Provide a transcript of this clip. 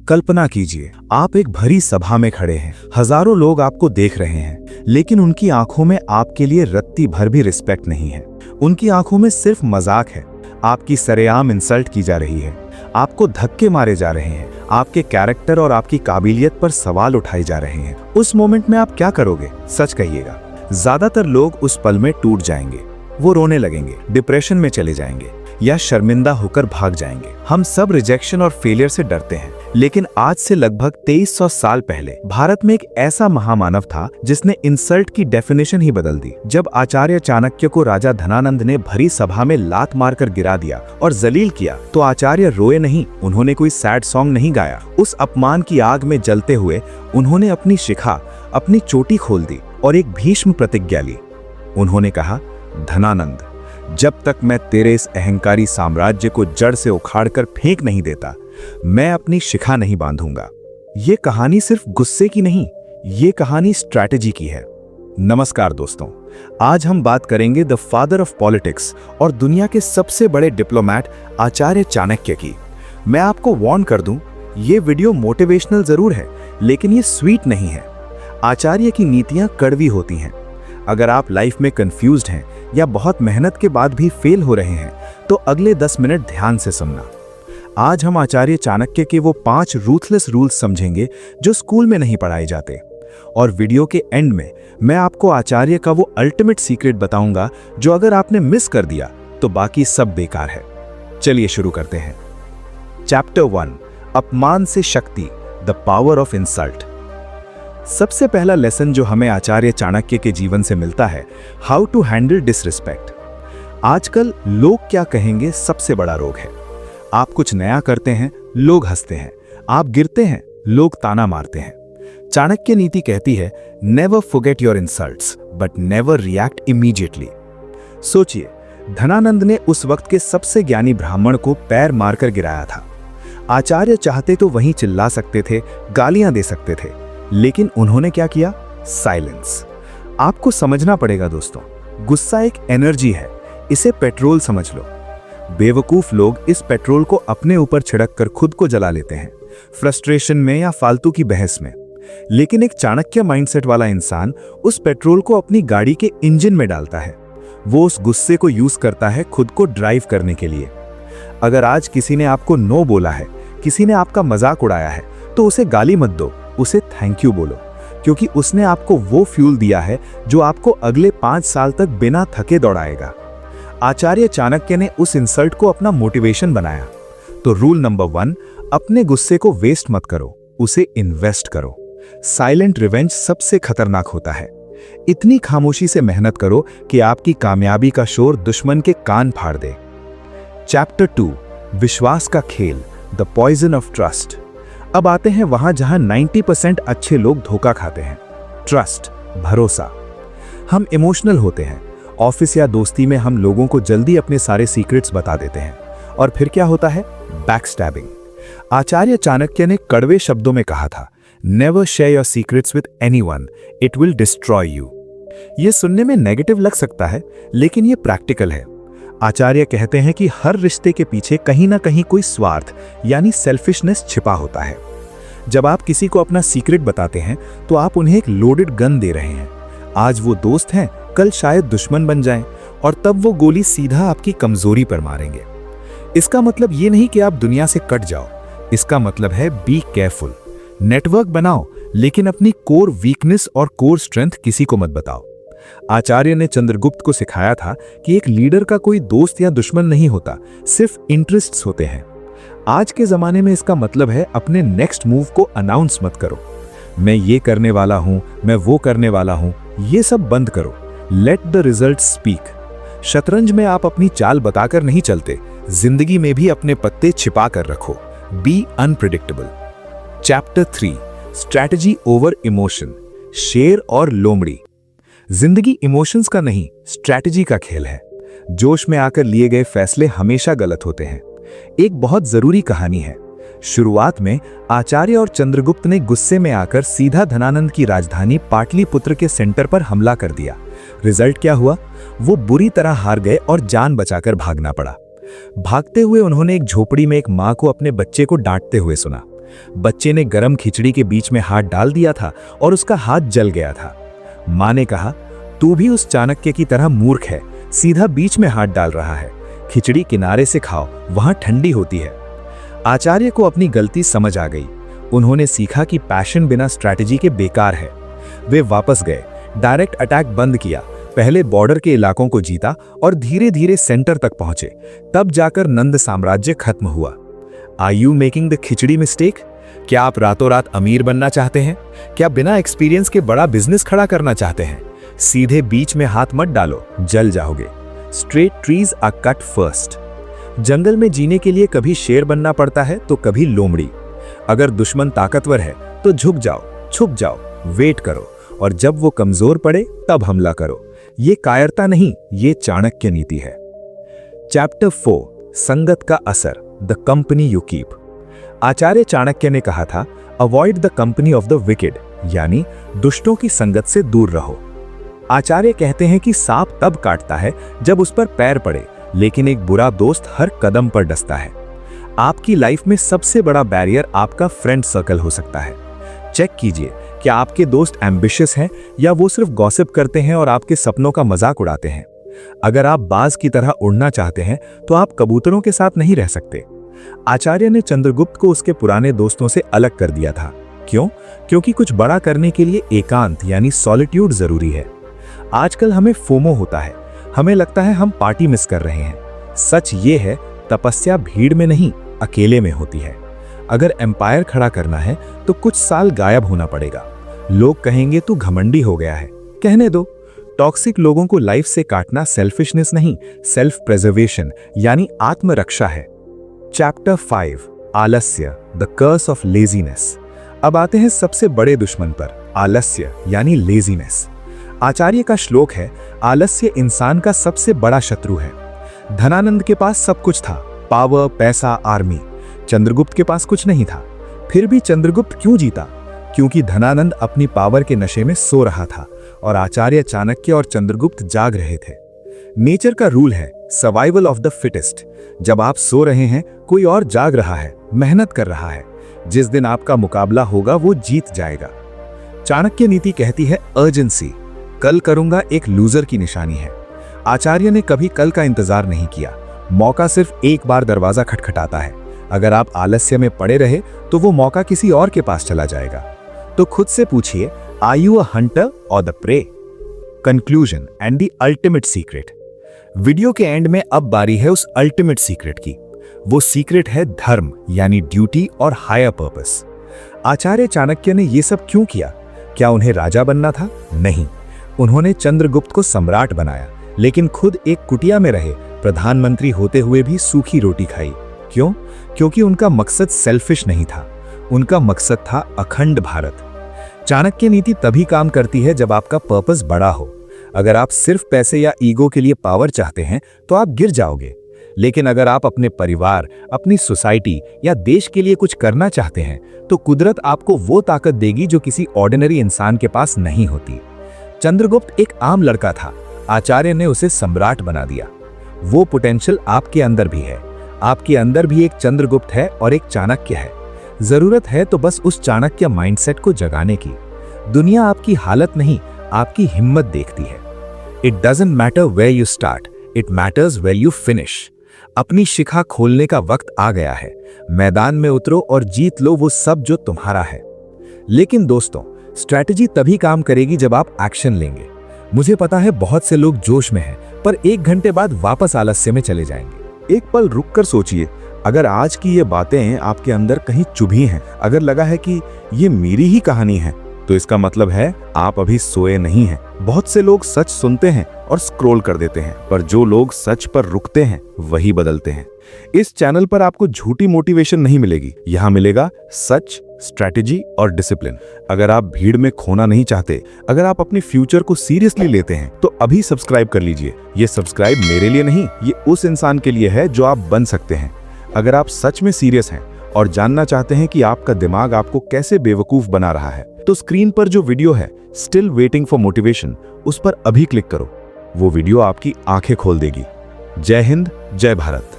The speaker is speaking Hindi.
कल्पना कीजिए, आप एक भरी सभा में खड़े हैं, हजारों लोग आपको देख रहे हैं, लेकिन उनकी आंखों में आपके लिए रत्ती भर भी रिस्पेक्ट नहीं है। उनकी आंखों में सिर्फ मजाक है। आपकी सरेआम इंसल्ट की जा रही है, आपको धक्के मारे जा रहे हैं, आपके कैरेक्टर और आपकी काबिलियत पर सवाल उठाए जा रहे हैं। उस मोमेंट में आप क्या करोगे? सच कहिएगा। ज्यादातर लोग उस पल में टूट जाएंगे, वो रोने लगेंगे, डिप्रेशन में चले जाएंगे या शर्मिंदा होकर भाग जाएंगे। हम सब रिजेक्शन और फेलियर से डरते हैं, लेकिन आज से लगभग 2300 साल पहले भारत में एक ऐसा महामानव था जिसने इंसल्ट की डेफिनेशन ही बदल दी। जब आचार्य चाणक्य को राजा धनानंद ने भरी सभा में लात मारकर गिरा दिया और जलील किया, तो आचार्य रोए नहीं, उन्होंने कोई सैड सॉन्ग नहीं गाया। उस अपमान की आग में जलते हुए उन्होंने अपनी शिखा, अपनी चोटी खोल दी और एक भीष्म प्रतिज्ञा ली। उन्होंने कहा, धनानंद, जब तक मैं तेरे इस अहंकारी साम्राज्य को जड़ से उखाड़कर फेंक नहीं देता, मैं अपनी शिखा नहीं बांधूंगा। ये कहानी सिर्फ गुस्से की नहीं, ये कहानी स्ट्रैटेजी की है। नमस्कार दोस्तों, आज हम बात करेंगे द फादर ऑफ पॉलिटिक्स और दुनिया के सबसे बड़े डिप्लोमैट आचार्य चाणक्य की। मैं आपको वार्न कर दूं, ये वीडियो मोटिवेशनल जरूर है, लेकिन ये स्वीट नहीं है। आचार्य की नीतियां कड़वी होती हैं। अगर आप लाइफ में कंफ्यूज्ड हैं या बहुत मेहनत के बाद भी फेल हो रहे हैं, तो अगले 10 मिनट ध्यान से सुनना। आज हम आचार्य चाणक्य के वो 5 रूथलेस रूल्स समझेंगे जो स्कूल में नहीं पढ़ाए जाते। और वीडियो के एंड में मैं आपको आचार्य का वो अल्टीमेट सीक्रेट बताऊंगा जो अगर आपने मिस कर दिया तो बाकी सब बेकार है। चलिए शुरू करते हैं। चैप्टर 1, अपमान से शक्ति, द पावर ऑफ इंसल्ट। सबसे पहला लेसन जो हमें आचार्य चाणक्य के जीवन से मिलता है, हाउ टू हैंडल डिसरिस्पेक्ट। आजकल लोग क्या कहेंगे सबसे बड़ा रोग है। आप कुछ नया करते हैं, लोग हंसते हैं, आप गिरते हैं, लोग ताना मारते हैं। चाणक्य नीति कहती है, never forget your insults but never react immediately. सोचिए, धनानंद ने उस वक्त के सबसे ज्ञानी ब्राह्मण को पैर मारकर गिराया था। आचार्य चाहते तो वहीं चिल्ला सकते थे, गालियां दे सकते थे, लेकिन उन्होंने क्या किया? साइलेंस। आपको समझना पड़ेगा दोस्तों, गुस्सा एक एनर्जी है, इसे पेट्रोल समझ लो। बेवकूफ लोग इस पेट्रोल को अपने ऊपर छिड़क कर खुद को जला लेते हैं, फ्रस्ट्रेशन में या फालतू की बहस में। लेकिन एक चाणक्य माइंडसेट वाला इंसान उस पेट्रोल को अपनी गाड़ी के इंजन में डालता है। वो उस गुस्से को यूज करता है खुद को ड्राइव करने के लिए। अगर आज किसी ने आपको नो बोला है, किसी ने आपका मजाक उड़ाया है, तो उसे गाली मत दो, उसे थैंक यू बोलो, क्योंकि उसने आपको वो फ्यूल दिया है जो आपको अगले 5 साल तक बिना थके दौड़ाएगा। आचार्य चाणक्य ने उस इंसल्ट को अपना मोटिवेशन बनाया। तो रूल नंबर 1, अपने गुस्से को वेस्ट मत करो, उसे इन्वेस्ट करो। साइलेंट रिवेंज सबसे खतरनाक होता है। इतनी खामोशी से मेहनत करो कि आपकी कामयाबी का शोर दुश्मन के कान फाड़ दे। चैप्टर 2, विश्वास का खेल, द पॉइजन ऑफ ट्रस्ट। अब आते हैं वहां जहां 90% अच्छे लोग धोखा खाते हैं। ट्रस्ट, भरोसा। हम इमोशनल होते हैं। ऑफिस या दोस्ती में हम लोगों को जल्दी अपने सारे सीक्रेट्स बता देते हैं, और फिर क्या होता है? बैकस्टैबिंग। आचार्य चाणक्य ने कड़वे शब्दों में कहा था, never share your secrets with anyone, it will destroy you. ये सुनने में नेगेटिव लग सकता है, लेकिन ये प्रैक्टिकल है। आचार्य कहते हैं कि हर रिश्ते के पीछे कहीं ना कहीं कोई स्वार्थ यानी सेल्फिशनेस छिपा होता है। जब आप किसी को अपना सीक्रेट बताते हैं, तो आप उन्हें एक लोडेड गन दे रहे हैं। आज वो दोस्त हैं, कल शायद दुश्मन बन जाएं, और तब वो गोली सीधा आपकी कमजोरी पर मारेंगे। इसका मतलब ये नहीं कि आप दुनिया से कट जाओ, इसका मतलब है बी केयरफुल। नेटवर्क बनाओ, लेकिन अपनी कोर वीकनेस और कोर स्ट्रेंथ किसी को मत बताओ। आचार्य ने चंद्रगुप्त को सिखाया था कि एक लीडर का कोई दोस्त या दुश्मन नहीं होता, सिर्फ इंटरेस्ट्स होते हैं। आज के जमाने में इसका मतलब है अपने नेक्स्ट मूव को अनाउंस मत करो। मैं ये करने वाला हूं, मैं वो करने वाला हूं, ये सब बंद करो। Let the result speak. शतरंज में आप अपनी चाल बताकर नहीं चलते, जिंदगी में भी अपने पत्ते छिपा कर रखो। Be unpredictable. Chapter 3, strategy over emotion, शेर और लोमड़ी। जिंदगी इमोशंस का नहीं, स्ट्रैटेजी का खेल है। जोश में आकर लिए गए फैसले हमेशा गलत होते हैं। एक बहुत जरूरी कहानी है। शुरुआत में आचार्य और चंद्रगुप्त ने गुस्से में आकर सीधा धनानंद की राजधानी पाटलिपुत्र के सेंटर पर हमला कर दिया। रिजल्ट क्या हुआ? वो बुरी तरह हार गए और जान बचाकर भागना पड़ा। भागते हुए उन्होंने एक झोपड़ी में एक मां को अपने बच्चे को डांटते हुए सुना। बच्चे ने गरम खिचड़ी के बीच में हाथ डाल दिया था और उसका हाथ जल गया था। माँ ने कहा, तू भी उस चाणक्य की तरह मूर्ख है, सीधा बीच में हाथ डाल रहा है। खिचड़ी किनारे से खाओ, वहां ठंडी होती है। आचार्य को अपनी गलती समझ आ गई। उन्होंने सीखा कि पैशन बिना स्ट्रैटेजी के बेकार है। वे वापस गए, डायरेक्ट अटैक बंद किया, पहले बॉर्डर के इलाकों को जीता और धीरे धीरे सेंटर तक पहुंचे। तब जाकर नंद साम्राज्य खत्म हुआ। Are you making the khichdi mistake? क्या आप रातों रात अमीर बनना चाहते हैं? क्या बिना एक्सपीरियंस के बड़ा बिजनेस खड़ा करना चाहते हैं? सीधे बीच में हाथ मत डालो, जल जाओगे। Straight trees are cut first. जंगल में जीने के लिए कभी शेर बनना पड़ता है तो कभी लोमड़ी। अगर दुश्मन ताकतवर है तो झुक जाओ, छुप जाओ, वेट करो, और जब वो कमजोर पड़े तब हमला करो। ये कायरता नहीं, ये चाणक्य नीति है। चैप्टर 4, संगत का असर, द कंपनी यू कीप। आचार्य चाणक्य ने कहा था, avoid the company of the wicked, यानी दुष्टों की संगत से दूर रहो। आचार्य कहते हैं कि सांप तब काटता है जब उस पर पैर पड़े, लेकिन एक बुरा दोस्त हर कदम पर डसता है। आपकी लाइफ में सबसे बड़ा बैरियर आपका फ्रेंड सर्कल हो सकता है। चेक कीजिए, क्या आपके दोस्त एम्बिशियस हैं या वो सिर्फ गॉसिप करते हैं और आपके सपनों का मजाक उड़ाते हैं। अगर आप बाज की तरह उड़ना चाहते हैं तो आप कबूतरों के साथ नहीं रह सकते। आचार्य ने चंद्रगुप्त को उसके पुराने दोस्तों से अलग कर दिया था। क्यों? क्योंकि कुछ बड़ा करने के लिए एकांत यानी सॉलिट्यूड जरूरी है। आजकल हमें फोमो होता है, हमें लगता है हम पार्टी मिस कर रहे हैं। सच ये है, तपस्या भीड़ में नहीं, अकेले में होती है। अगर एम्पायर खड़ा करना है तो कुछ साल गायब होना पड़ेगा। लोग कहेंगे तू घमंडी हो गया है, कहने दो। टॉक्सिक लोगों को लाइफ से काटना सेल्फिशनेस नहीं, सेल्फ प्रिजर्वेशन यानी आत्मरक्षा है। चैप्टर 5, आलस्य, द कर्स ऑफ लेजीनेस। अब आते हैं सबसे बड़े दुश्मन पर, आलस्य यानी लेजीनेस। आचार्य का श्लोक है, आलस्य इंसान का सबसे बड़ा शत्रु है। धनानंद के पास सब कुछ था, पावर, पैसा, आर्मी। चंद्रगुप्त के पास कुछ नहीं था। फिर भी चंद्रगुप्त क्यों जीता? क्योंकि धनानंद अपनी पावर के नशे में सो रहा था और आचार्य चाणक्य और चंद्रगुप्त जाग रहे थे। नेचर का रूल है, सर्वाइवल ऑफ द फिटेस्ट। जब आप सो रहे हैं, कोई और जाग रहा है, मेहनत कर रहा है। जिस दिन आपका मुकाबला होगा वो जीत जाएगा। चाणक्य नीति कहती है अर्जेंसी। कल करूंगा एक लूजर की निशानी है। आचार्य ने कभी कल का इंतजार नहीं किया। मौका सिर्फ एक बार दरवाजा खटखटाता है। अगर आप आलस्य में पड़े रहे तो वो मौका किसी और के पास चला जाएगा। तो खुद से पूछिए, आर यू अ हंटर और the prey? Conclusion and the ultimate secret. Video के एंड में अब बारी है उस अल्टीमेट सीक्रेट की। वो सीक्रेट है धर्म यानी ड्यूटी और हायर पर्पस। आचार्य चाणक्य ने ये सब क्यों किया? क्या उन्हें राजा बनना था? नहीं, उन्होंने चंद्रगुप्त को सम्राट बनाया, लेकिन खुद एक कुटिया में रहे, प्रधानमंत्री होते हुए भी सूखी रोटी खाई। क्यों? क्योंकि उनका मकसद सेल्फिश नहीं था, उनका मकसद था अखंड भारत। चाणक्य नीति तभी काम करती है जब आपका पर्पस बड़ा हो। अगर आप सिर्फ पैसे या ईगो के लिए पावर चाहते हैं तो आप गिर जाओगे। लेकिन अगर आप अपने परिवार, अपनी सोसाइटी या देश के लिए कुछ करना चाहते हैं तो कुदरत आपको वो ताकत देगी जो किसी ऑर्डिनरी इंसान के पास नहीं होती। चंद्रगुप्त एक आम लड़का था, आचार्य ने उसे सम्राट बना दिया। वो पोटेंशियल आपके अंदर भी है। आपके अंदर भी एक चंद्रगुप्त है और एक चाणक्य है। जरूरत है तो बस उस चाणक्य माइंडसेट को जगाने की। दुनिया आपकी हालत नहीं, आपकी हिम्मत देखती है। It doesn't matter where you start, it matters where you finish. अपनी शिखा खोलने का वक्त आ गया है। मैदान में उतरो और जीत लो वो सब जो तुम्हारा है। लेकिन दोस्तों, स्ट्रैटेजी तभी काम करेगी जब आप एक्शन लेंगे। मुझे पता है बहुत से लोग जोश में हैं, पर 1 घंटे बाद वापस आलस्य में चले जाएंगे। एक पल रुककर सोचिए, अगर आज की ये बातें आपके अंदर कहीं चुभी हैं, अगर लगा है कि ये मेरी ही कहानी है, तो इसका मतलब है आप अभी सोए नहीं हैं। बहुत से लोग सच सुनते हैं और स्क्रॉल कर देते हैं, पर जो लोग सच पर रुकते हैं वही बदलते हैं। इस चैनल पर आपको झूठी मोटिवेशन नहीं मिलेगी, यहाँ मिलेगा सच, स्ट्रैटेजी और डिसिप्लिन। अगर आप भीड़ में खोना नहीं चाहते, अगर आप अपने फ्यूचर को सीरियसली लेते हैं, तो अभी सब्सक्राइब कर लीजिए। ये सब्सक्राइब मेरे लिए नहीं, ये उस इंसान के लिए है जो आप बन सकते हैं। अगर आप सच में सीरियस हैं और जानना चाहते हैं कि आपका दिमाग आपको कैसे बेवकूफ बना रहा है, तो स्क्रीन पर जो वीडियो है स्टिल वेटिंग फॉर मोटिवेशन, उस पर अभी क्लिक करो। वो वीडियो आपकी आंखें खोल देगी। जय हिंद, जय भारत।